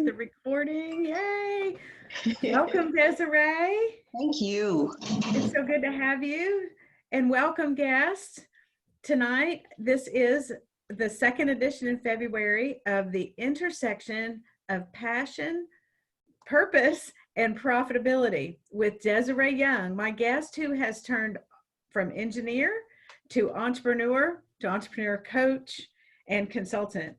The recording. Yay. Welcome, Desiree. Thank you. It's so good to have you. And welcome, guests. Tonight, this is the second edition in February of the intersection of passion, purpose, and profitability with Desiree Young, my guest who has turned from engineer to entrepreneur coach and consultant.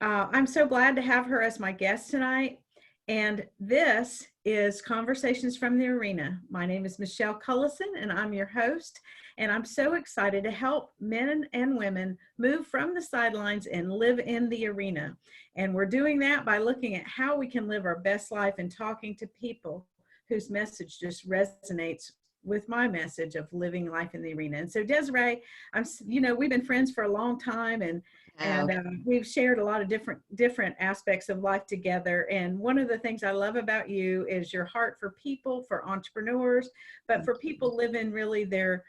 I'm so glad to have her as my guest tonight. And this is Conversations from the Arena. My name is Michelle Cullison, and I'm your host. And I'm so excited to help men and women move from the sidelines and live in the arena. And we're doing that by looking at how we can live our best life and talking to people whose message just resonates with my message of living life in the arena. And so Desiree, we've been friends for a long time, and we've shared a lot of different aspects of life together. And one of the things I love about you is your heart for people, for entrepreneurs, but for people living really they're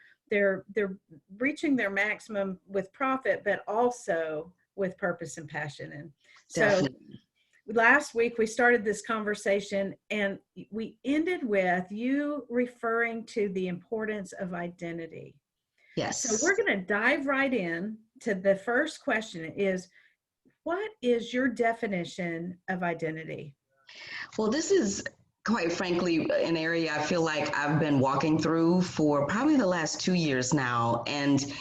reaching their maximum with profit, but also with purpose and passion. And so Definitely. Last week we started this conversation and we ended with you referring to the importance of identity. Yes. So we're going to dive right in to the first question is, what is your definition of identity? Well, this is quite frankly an area I feel like I've been walking through for probably the last 2 years now. And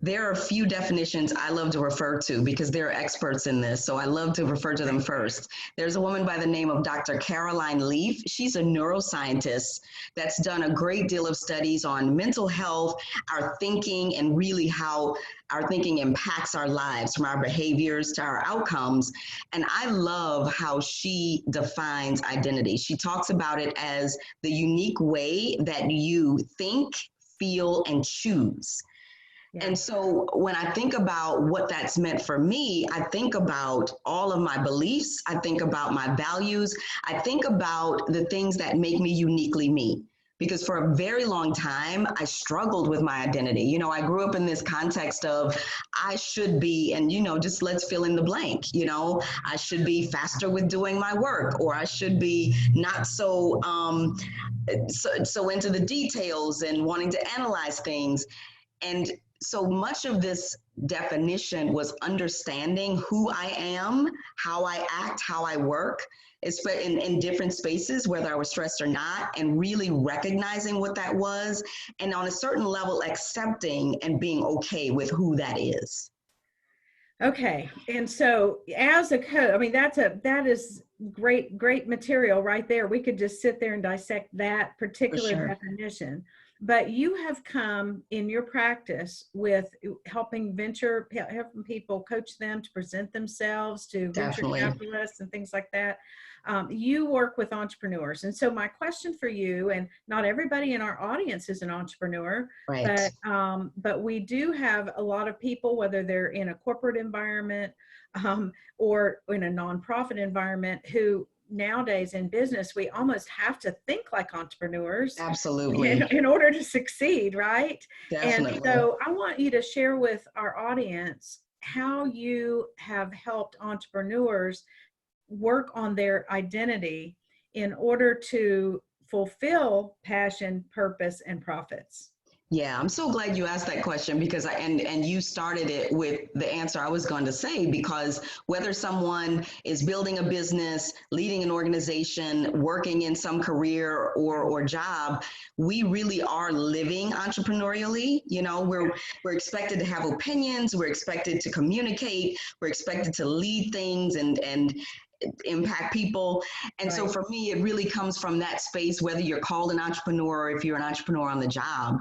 there are a few definitions I love to refer to because they're experts in this. So I love to refer to them first. There's a woman by the name of Dr. Caroline Leaf. She's a neuroscientist that's done a great deal of studies on mental health, our thinking, and really how our thinking impacts our lives, from our behaviors to our outcomes. And I love how she defines identity. She talks about it as the unique way that you think, feel, and choose. Yeah. And so when I think about what that's meant for me, I think about all of my beliefs. I think about my values. I think about the things that make me uniquely me. Because for a very long time, I struggled with my identity. You know, I grew up in this context of I should be, and, just let's fill in the blank. I should be faster with doing my work, or I should be not so into the details and wanting to analyze things. And so much of this definition was understanding who I am, how I act, how I work, in different spaces, whether I was stressed or not, and really recognizing what that was, and on a certain level, accepting and being okay with who that is. Okay. And so as a coach, I mean, that is great material right there. We could just sit there and dissect that particular definition. But you have come in your practice with helping people, coach them to present themselves to venture capitalists and things like that. You work with entrepreneurs. And so my question for you, and not everybody in our audience is an entrepreneur, right. but we do have a lot of people, whether they're in a corporate environment or in a nonprofit environment, who nowadays in business, we almost have to think like entrepreneurs. Absolutely. In order to succeed, right? Definitely. And so I want you to share with our audience how you have helped entrepreneurs work on their identity in order to fulfill passion, purpose, and profits. Yeah, I'm so glad you asked that question because and you started it with the answer I was going to say, because whether someone is building a business, leading an organization, working in some career or job, we really are living entrepreneurially. We're expected to have opinions, we're expected to communicate, we're expected to lead things and impact people. And so for me, it really comes from that space, whether you're called an entrepreneur or if you're an entrepreneur on the job.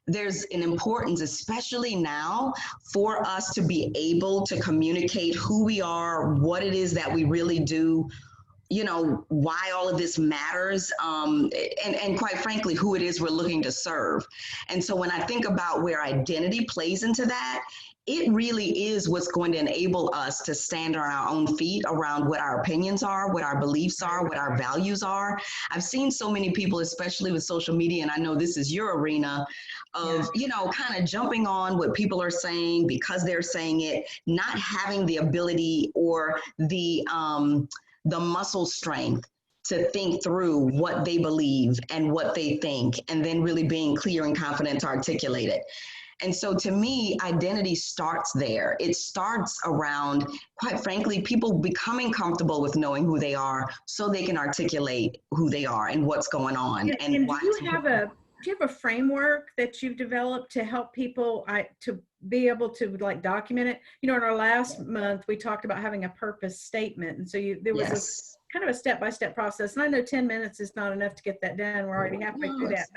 There's an importance, especially now, for us to be able to communicate who we are, what it is that we really do, why all of this matters, and quite frankly, who it is we're looking to serve. And so when I think about where identity plays into that, it really is what's going to enable us to stand on our own feet around what our opinions are, what our beliefs are, what our values are. I've seen so many people, especially with social media, and I know this is your arena, of, kind of jumping on what people are saying because they're saying it, not having the ability or the the muscle strength to think through what they believe and what they think, and then really being clear and confident to articulate it. And so to me, identity starts there. It starts around, quite frankly, people becoming comfortable with knowing who they are so they can articulate who they are and what's going on. And do you have a framework that you've developed to help people to be able to like document it? You know, in our last month, we talked about having a purpose statement. And so there was Yes. a kind of a step-by-step process. And I know 10 minutes is not enough to get that done. We're already halfway through that.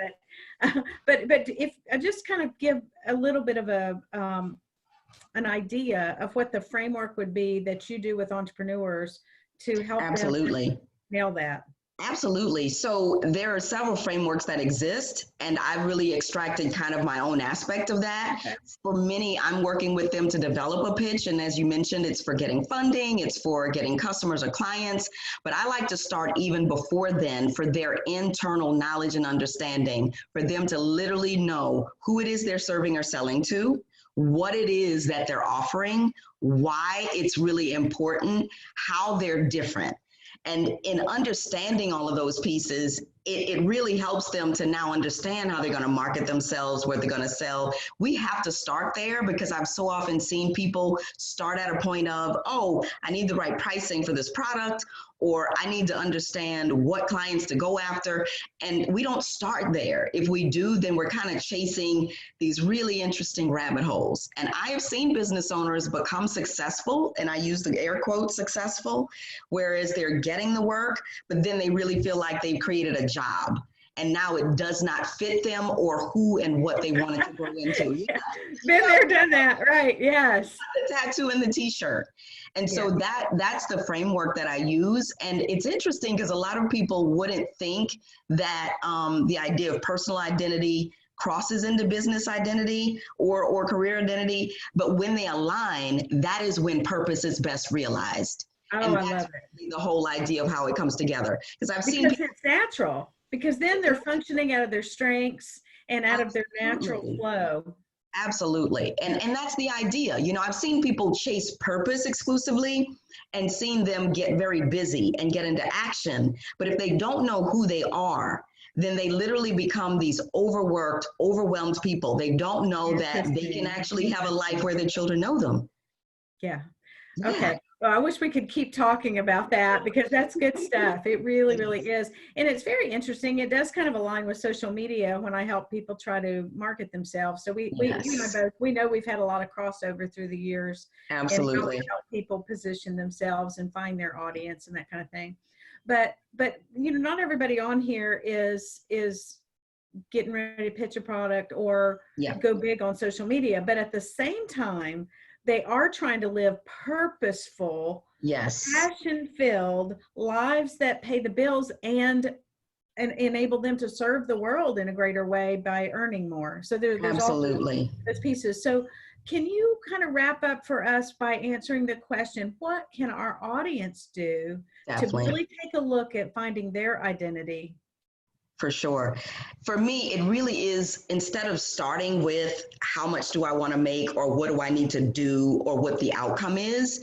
But if I just kind of give a little bit of an idea of what the framework would be that you do with entrepreneurs to help them nail that. Absolutely. So there are several frameworks that exist, and I've really extracted kind of my own aspect of that. Okay. For many, I'm working with them to develop a pitch. And as you mentioned, it's for getting funding, it's for getting customers or clients. But I like to start even before then for their internal knowledge and understanding, for them to literally know who it is they're serving or selling to, what it is that they're offering, why it's really important, how they're different. And in understanding all of those pieces, it really helps them to now understand how they're going to market themselves, what they're going to sell. We have to start there because I've so often seen people start at a point of, oh, I need the right pricing for this product, or I need to understand what clients to go after. And we don't start there. If we do, then we're kind of chasing these really interesting rabbit holes. And I have seen business owners become successful, and I use the air quotes successful, whereas they're getting the work, but then they really feel like they've created a job. And now it does not fit them or who and what they wanted to grow into. Yeah. Been there, done that, right? Yes. The tattoo and the t-shirt. And so that's the framework that I use. And it's interesting because a lot of people wouldn't think that the idea of personal identity crosses into business identity or career identity. But when they align, that is when purpose is best realized. Oh, and I that's love it. the whole idea of how it comes together. Because it's natural. Because then they're functioning out of their strengths and out of their natural flow. Absolutely. And that's the idea. You know, I've seen people chase purpose exclusively and seen them get very busy and get into action. But if they don't know who they are, then they literally become these overworked, overwhelmed people. They don't know that they can actually have a life where their children know them. Yeah. Okay. Well, I wish we could keep talking about that because that's good stuff. It really, really is. And it's very interesting. It does kind of align with social media when I help people try to market themselves. So you and I both, we know we've had a lot of crossover through the years. Absolutely. And help people position themselves and find their audience and that kind of thing. But you know, not everybody on here is getting ready to pitch a product or go big on social media. But at the same time, they are trying to live purposeful, passion-filled lives that pay the bills and enable them to serve the world in a greater way by earning more. So there's absolutely also those pieces. So can you kind of wrap up for us by answering the question, what can our audience do to really take a look at finding their identity? For sure. For me, it really is, instead of starting with how much do I want to make or what do I need to do or what the outcome is,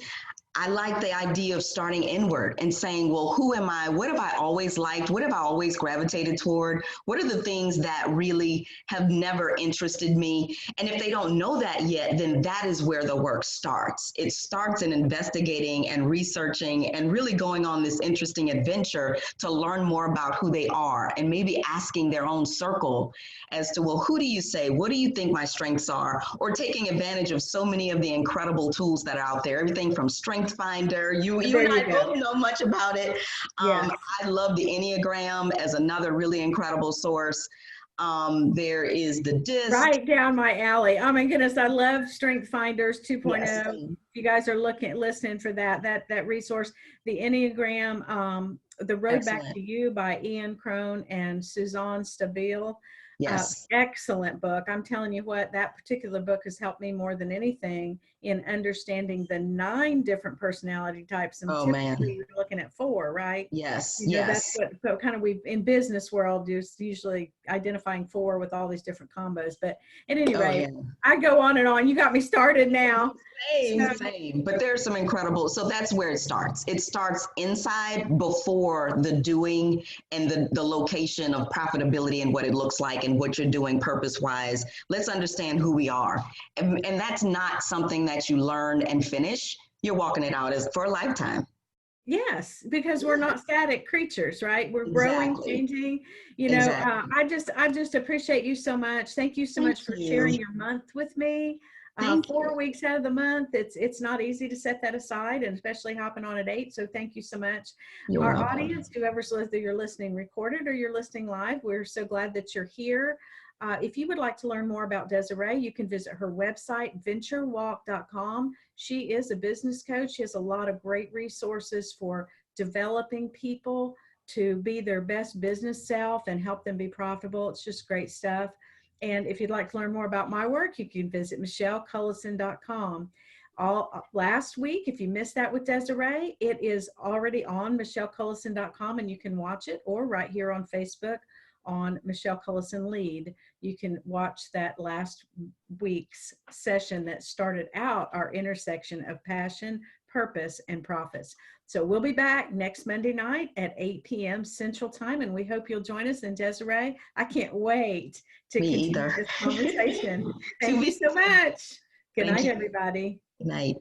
I like the idea of starting inward and saying, well, who am I? What have I always liked? What have I always gravitated toward? What are the things that really have never interested me? And if they don't know that yet, then that is where the work starts. It starts in investigating and researching and really going on this interesting adventure to learn more about who they are and maybe asking their own circle as to, well, who do you say? What do you think my strengths are? Or taking advantage of so many of the incredible tools that are out there, everything from Strength Finder. You and I both know much about it. I love the Enneagram as another really incredible source. There is the DISC. Right down my alley. Oh my goodness, I love Strength Finders 2.0. Yes. You guys are listening for that resource. The Enneagram, The Road Back to You by Ian Crone and Suzanne Stabile. Yes. Excellent book. I'm telling you what, that particular book has helped me more than anything in understanding the 9 different personality types. And Oh typically man. you're looking at 4, right? Yes. You know, that's Yes. what, so kind of we've in business world, just usually identifying 4 with all these different combos. But at any Oh rate, yeah. I go on and on. You got me started now. Same, So same. But there's some incredible, so that's where it starts. It starts inside before the doing and the location of profitability and what it looks like and what you're doing purpose wise. Let's understand who we are. And that's not something that you learn and finish. You're walking it out as for a lifetime. yes, because we're not static creatures, right? We're growing, Exactly. changing. You know, Exactly. I just appreciate you so much. Thank you so Thank much for sharing you. your month with me. Thank you. 4 weeks out of the month, it's not easy to set that aside, and especially hopping on at 8. So thank you so much, You're our welcome. audience, whether you're listening recorded or you're listening live. We're so glad that you're here. If you would like to learn more about Desiree, you can visit her website, venturewalk.com. She is a business coach. She has a lot of great resources for developing people to be their best business self and help them be profitable. It's just great stuff. And if you'd like to learn more about my work, you can visit michellecullison.com. Last week, if you missed that with Desiree, it is already on michellecullison.com, and you can watch it, or right here on Facebook on Michelle Cullison Lead. You can watch that last week's session that started out our intersection of passion, purpose, and profits. So we'll be back next Monday night at 8 p.m. Central Time, and we hope you'll join us. And Desiree, I can't wait to Me continue either. this conversation. To Thank you be, so much. Good thank night, you. everybody. Good night.